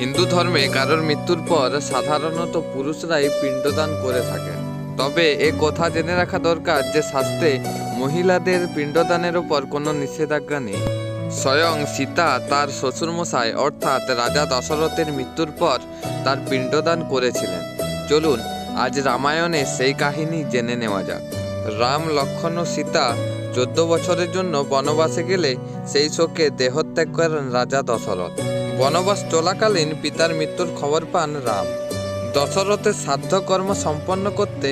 হিন্দু ধর্মে কারোর মৃত্যুর পর সাধারণত পুরুষরাই পিণ্ডদান করে থাকেন। তবে এ কথা জেনে রাখা দরকার যে শাস্ত্রে মহিলাদের পিণ্ডদানের ওপর কোনো নিষেধাজ্ঞা নেই। স্বয়ং সীতা তার শ্বশুরমশাই অর্থাৎ রাজা দশরথের মৃত্যুর পর তার পিণ্ডদান করেছিলেন। চলুন আজ রামায়ণে সেই কাহিনী জেনে নেওয়া যাক। রাম, লক্ষ্মণ ও সীতা 14 বছরের জন্য বনবাসে গেলে সেই শোকে দেহত্যাগ করেন রাজা দশরথ। বনবাস চলাকালীন পিতার মৃত্যুর খবর পান রাম। দশরথের শ্রাদ্ধ কর্ম সম্পন্ন করতে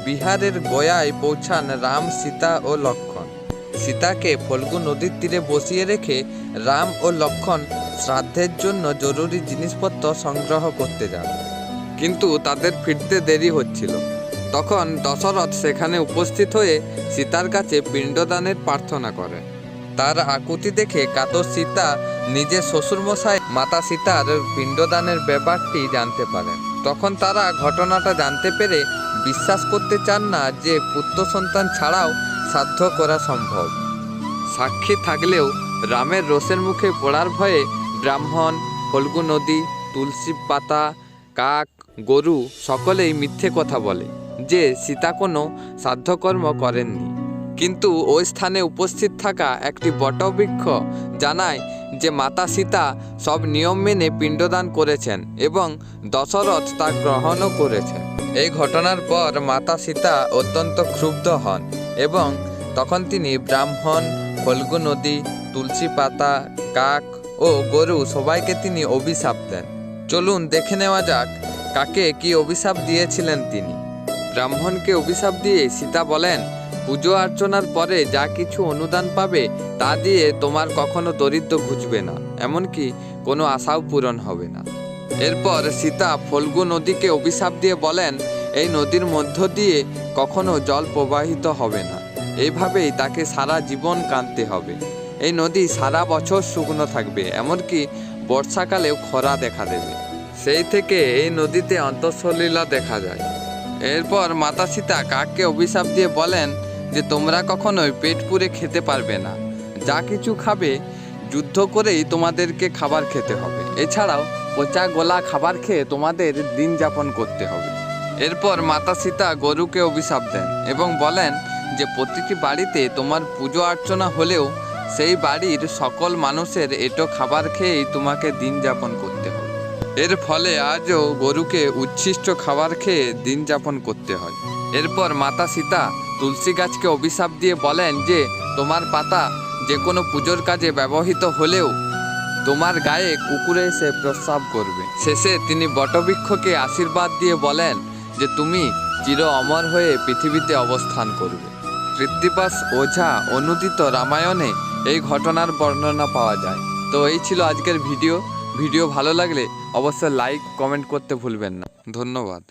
বিহারের গয়ায় পৌঁছান রাম, সীতা ও লক্ষ্মণ। সীতাকে ফল্গু নদীর তীরে বসিয়ে রেখে রাম ও লক্ষ্মণ শ্রাদ্ধের জন্য জরুরি জিনিসপত্র সংগ্রহ করতে যান, কিন্তু তাদের ফিরতে দেরি হচ্ছিল। তখন দশরথ সেখানে উপস্থিত হয়ে সীতার কাছে পিণ্ডদানের প্রার্থনা করেন। তার আকুতি দেখে কাতর সীতা নিজের শ্বশুরমশাই মাতা সীতার পিণ্ডদানের ব্যাপারটি জানতে পারেন। তখন তারা ঘটনাটা জানতে পেরে বিশ্বাস করতে চান না যে পুত্র সন্তান ছাড়াও শ্রাদ্ধ করা সম্ভব। সাক্ষী থাকলেও রামের রোষের মুখে পড়ার ভয়ে ব্রাহ্মণ, ফল্গু নদী, তুলসী পাতা, কাক, গরু সকলেই মিথ্যে কথা বলে যে সীতা কোনো শ্রাদ্ধকর্ম করেননি। কিন্তু ওই স্থানে উপস্থিত থাকা একটি বটবৃক্ষ জানায় যে মাতা সীতা সব নিয়ম মেনে পিণ্ডদান করেছেন এবং দশরথ তা গ্রহণও করেছেন। এই ঘটনার পর মাতা সীতা অত্যন্ত ক্ষুব্ধ হন এবং তখন তিনি ব্রাহ্মণ, ফল্গু নদী, তুলসী পাতা, কাক ও গরু সবাইকে তিনি অভিশাপ দেন। চলুন দেখে নেওয়া যাক কাকে কি অভিশাপ দিয়েছিলেন তিনি। ব্রাহ্মণকে অভিশাপ দিয়ে সীতা বলেন, পুজো অর্চনার পরে যা কিছু অনুদান পাবে তা দিয়ে তোমার কখনো দরিদ্র ঘুচবে না, এমনকি কোনো আশাও পূরণ হবে না। এরপর সীতা ফল্গু নদীকে অভিশাপ দিয়ে বলেন, এই নদীর মধ্য দিয়ে কখনো জল প্রবাহিত হবে না, এইভাবেই তাকে সারা জীবন কাঁদতে হবে। এই নদী সারা বছর শুকনো থাকবে, এমনকি বর্ষাকালেও খরা দেখা দেবে। সেই থেকে এই নদীতে অন্তঃসলীলা দেখা যায়। এরপর মাতা সীতা কাককে অভিশাপ দিয়ে বলেন যে তোমরা কখনোই পেট পুরে খেতে পারবে না, যা কিছু খাবে যুদ্ধ করেই তোমাদেরকে খাবার খেতে হবে, এছাড়াও পচা গোলা খাবার খেয়ে তোমাদের দিন যাপন করতে হবে। এরপর মাতা সীতা গরুকে অভিশাপ দেন এবং বলেন যে প্রতিটি বাড়িতে তোমার পুজো অর্চনা হলেও সেই বাড়ির সকল মানুষের এটো খাবার খেয়েই তোমাকে দিন যাপন করতে হবে। এর ফলে আজও গরুকে উচ্ছিষ্ট খাবার খেয়ে দিন যাপন করতে হয়। এরপর মাতা সীতা তুলসী গাছকে অভিশাপ দিয়ে বলেন যে তোমার পাতা যে কোনো পুজোর কাজে ব্যবহৃত হলেও তোমার গায়ে কুকুরে এসে প্রস্রাব করবে। শেষে তিনি বটবৃক্ষকে আশীর্বাদ দিয়ে বলেন যে তুমি চির অমর হয়ে পৃথিবীতে অবস্থান করবে। কৃত্তিবাস ওঝা অনুদিত রামায়ণে এই ঘটনার বর্ণনা পাওয়া যায়। তো এই ছিল আজকের ভিডিও ভালো লাগলে অবশ্যই লাইক, কমেন্ট করতে ভুলবেন না। ধন্যবাদ।